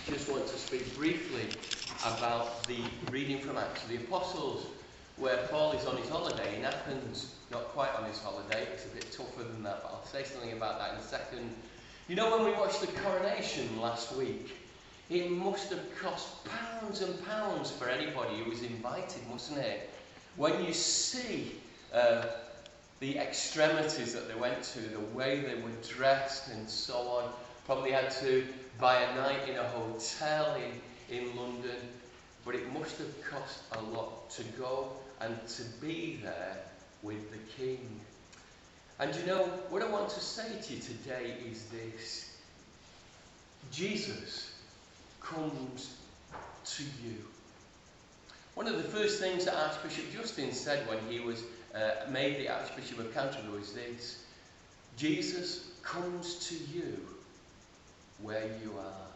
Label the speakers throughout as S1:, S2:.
S1: just want to speak briefly about the reading from Acts of the Apostles, where Paul is on his holiday in Athens. Not quite on his holiday, it's a bit tougher than that, but I'll say something about that in a second. You know, when we watched the coronation last week, it must have cost pounds and pounds for anybody who was invited, mustn't it? When you see the extremities that they went to, the way they were dressed and so on, probably had to buy a night in a hotel in London, but it must have cost a lot to go and to be there with the King. And you know, what I want to say to you today is this: Jesus comes to you. One of the first things that Archbishop Justin said when he was made the Archbishop of Canterbury was this: Jesus comes to you where you are.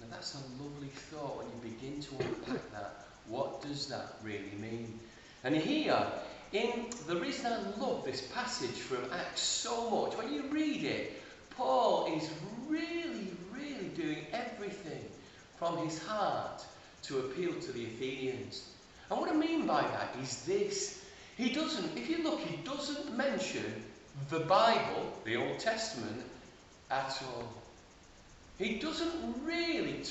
S1: Now that's a lovely thought when you begin to unpack that. What does that really mean? And here, the reason I love this passage from Acts so much, when you read it, Paul is really doing everything from his heart to appeal to the Athenians. And what I mean by that is this: he doesn't mention the Bible, the Old Testament, at all. He doesn't really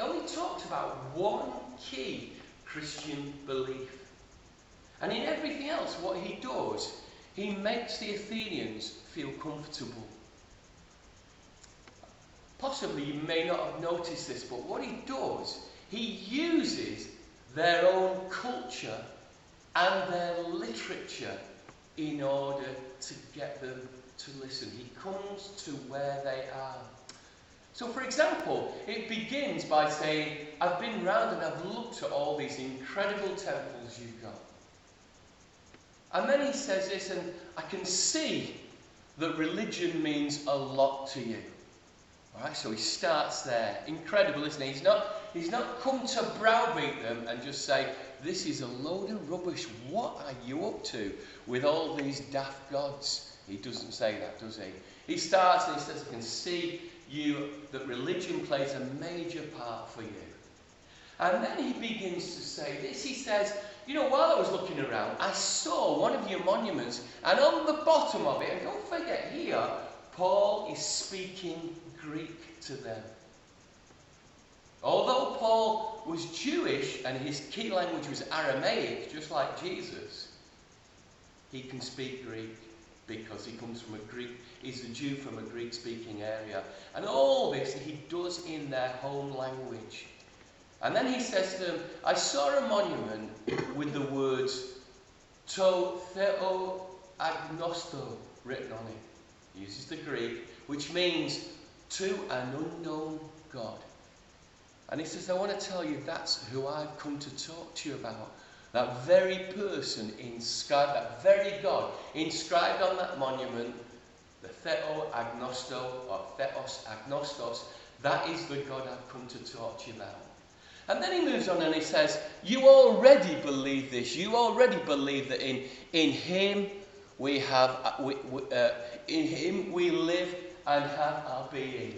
S1: only talks about one key Christian belief. And in everything else, what he does, he makes the Athenians feel comfortable. Possibly you may not have noticed this, but what he does, he uses their own culture and their literature in order to get them to listen. He comes to where they are. So, for example, it begins by saying, I've been round and I've looked at all these incredible temples you've got. And then he says this, and I can see that religion means a lot to you. All right, so he starts there. Incredible, isn't he? He's not come to browbeat them and just say, this is a load of rubbish. What are you up to with all these daft gods? He doesn't say that, does he? He starts and he says, I can see that religion plays a major part for you. And then he begins to say this. He says, you know, while I was looking around, I saw one of your monuments, and on the bottom of it, and don't forget here, Paul is speaking Greek to them. Although Paul was Jewish and his key language was Aramaic, just like Jesus, he can speak Greek because he comes from he's a Jew from a Greek-speaking area. And all this he does in their home language. And then he says to them, I saw a monument with the words to theo agnosto written on it. He uses the Greek, which means to an unknown God. And he says, I want to tell you that's who I've come to talk to you about. That very person inscribed, that very God inscribed on that monument, the theo agnosto or theos agnostos, that is the God I've come to talk to you about. And then he moves on and he says, you already believe this. You already believe that in him we have, in him we live and have our being.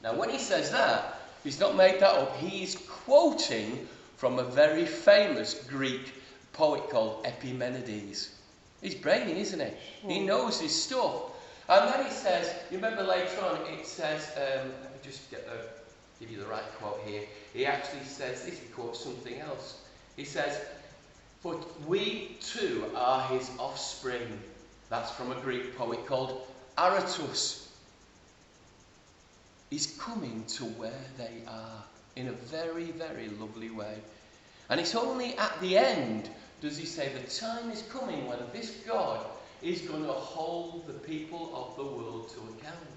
S1: Now when he says that, he's not made that up. He's quoting from a very famous Greek poet called Epimenides. He's brainy, isn't he? He knows his stuff. And then he says, you remember later on, it says, let me just give you the right quote here. He actually says this, he quotes something else. He says, but we too are his offspring. That's from a Greek poet called Aratus. He's coming to where they are in a very, very lovely way. And it's only at the end does he say the time is coming when this God is going to hold the people of the world to account.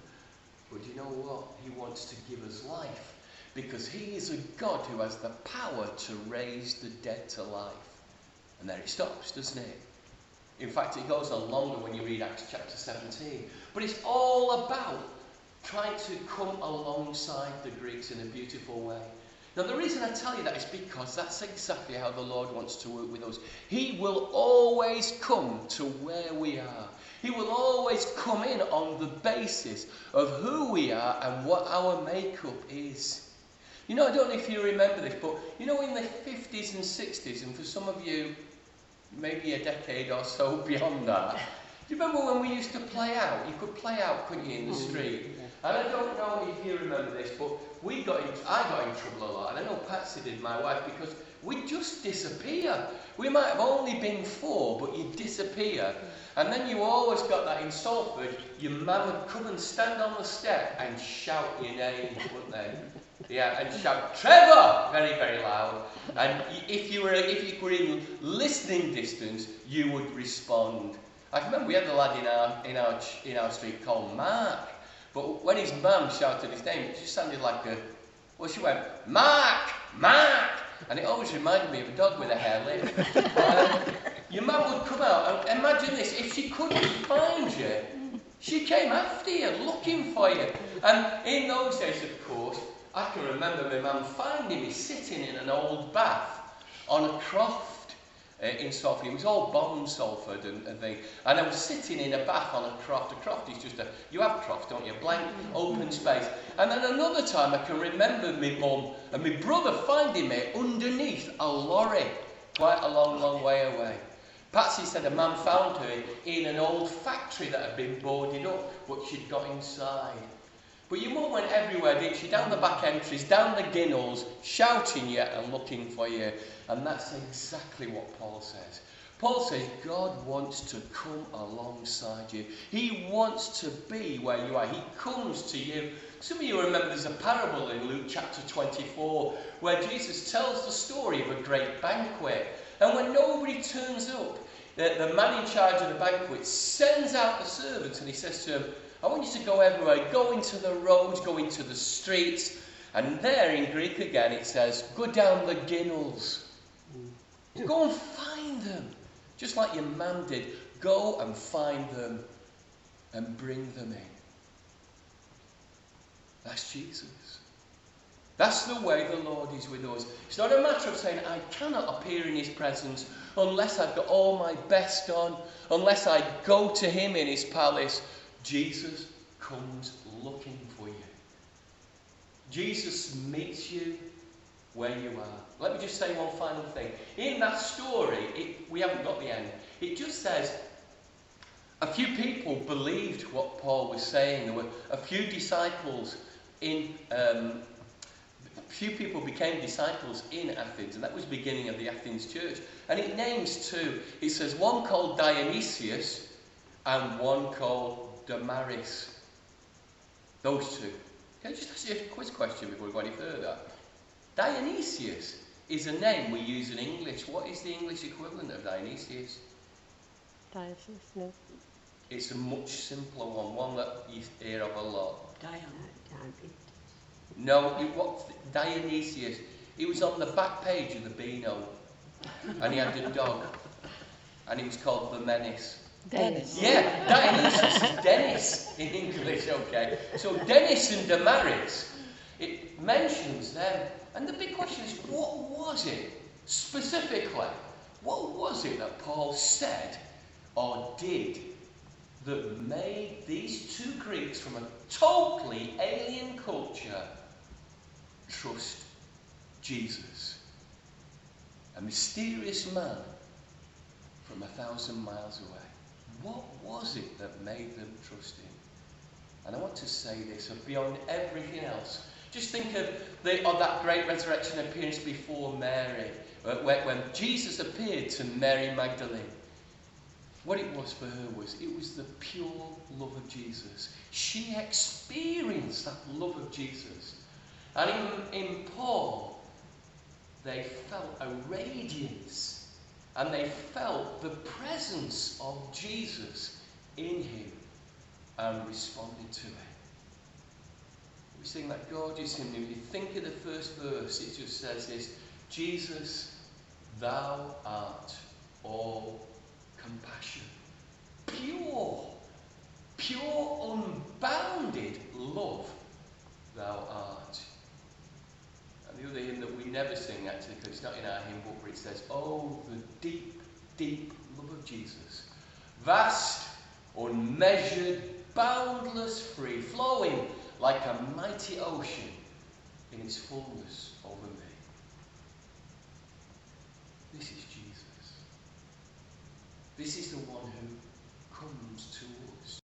S1: But you know what? He wants to give us life because he is a God who has the power to raise the dead to life. And there it stops, doesn't it? In fact, it goes on longer when you read Acts chapter 17. But it's all about trying to come alongside the Greeks in a beautiful way. Now, the reason I tell you that is because that's exactly how the Lord wants to work with us. He will always come to where we are. He will always come in on the basis of who we are and what our makeup is. You know, I don't know if you remember this, but you know, in the 50s and 60s, and for some of you, maybe a decade or so beyond that, do you remember when we used to play out? You could play out, couldn't you, in the street? And I don't know if you remember this, but I got in trouble a lot, and I know Patsy did, my wife, because we'd just disappear. We might have only been 4, but you'd disappear. And then you always got that in Salford, your mum would come and stand on the step and shout your name, wouldn't they? Yeah, and shout, Trevor! Very, very loud. And if you were in listening distance, you would respond. I can remember we had a lad in our street called Mark. But when his mum shouted his name, it just sounded like she went, Mark! Mark! And it always reminded me of a dog with a hare lip. Your mum would come out, and imagine this, if she couldn't find you, she came after you, looking for you. And in those days, of course, I can remember my mum finding me sitting in an old bath on a croft in Salford. It was all bomb Salford and thing. And I was sitting in a bath on a croft. A croft is just you have crofts, don't you? A blank, open space. And then another time I can remember my mum and my brother finding me underneath a lorry, quite a long, long way away. Patsy said a man found her in an old factory that had been boarded up, but she'd got inside. But your mum went everywhere, didn't she? Down the back entries, down the ginnels, shouting you and looking for you. And that's exactly what Paul says. Paul says God wants to come alongside you. He wants to be where you are. He comes to you. Some of you remember there's a parable in Luke chapter 24 where Jesus tells the story of a great banquet. And when nobody turns up, the man in charge of the banquet sends out the servants and he says to them, I want you to go everywhere, go into the roads, go into the streets. And there in Greek again it says, go down the ginnels. Go and find them. Just like your man did. Go and find them and bring them in. That's Jesus. That's the way the Lord is with us. It's not a matter of saying, I cannot appear in his presence unless I've got all my best on, unless I go to him in his palace. Jesus comes looking for you. Jesus meets you where you are. Let me just say one final thing. In that story, we haven't got the end. It just says a few people believed what Paul was saying. There were a few disciples few people became disciples in Athens, and that was the beginning of the Athens church. And it names 2. It says one called Dionysius and one called Damaris. Those 2. Can I just ask you a quiz question before we go any further? Dionysius is a name we use in English. What is the English equivalent of Dionysius?
S2: Dionysius, no.
S1: It's a much simpler one that you hear of a lot. No, Dionysius. He was on the back page of the Beano, and he had a dog, and he was called the Menace.
S2: Dennis.
S1: Yeah, Dionysius is Dennis in English, okay. So Dennis and Damaris, it mentions them. And the big question is, what was it, specifically, what was it that Paul said or did that made these 2 Greeks from a totally alien culture trust Jesus? A mysterious man from 1,000 miles away. What was it that made them trust him? And I want to say this, beyond everything else, just think of that great resurrection appearance before Mary, when Jesus appeared to Mary Magdalene. What it was for her was the pure love of Jesus. She experienced that love of Jesus. And in Paul, they felt a radiance, and they felt the presence of Jesus in him and responded to it. We sing that gorgeous hymn. If you think of the first verse, it just says this, Jesus, thou art all compassion. Pure, unbounded love thou art. And the other hymn that we never sing, actually, because it's not in our hymn book, where it says, oh, the deep, deep love of Jesus. Vast, unmeasured, boundless, free-flowing, like a mighty ocean in its fullness over me. This is Jesus. This is the one who comes to us.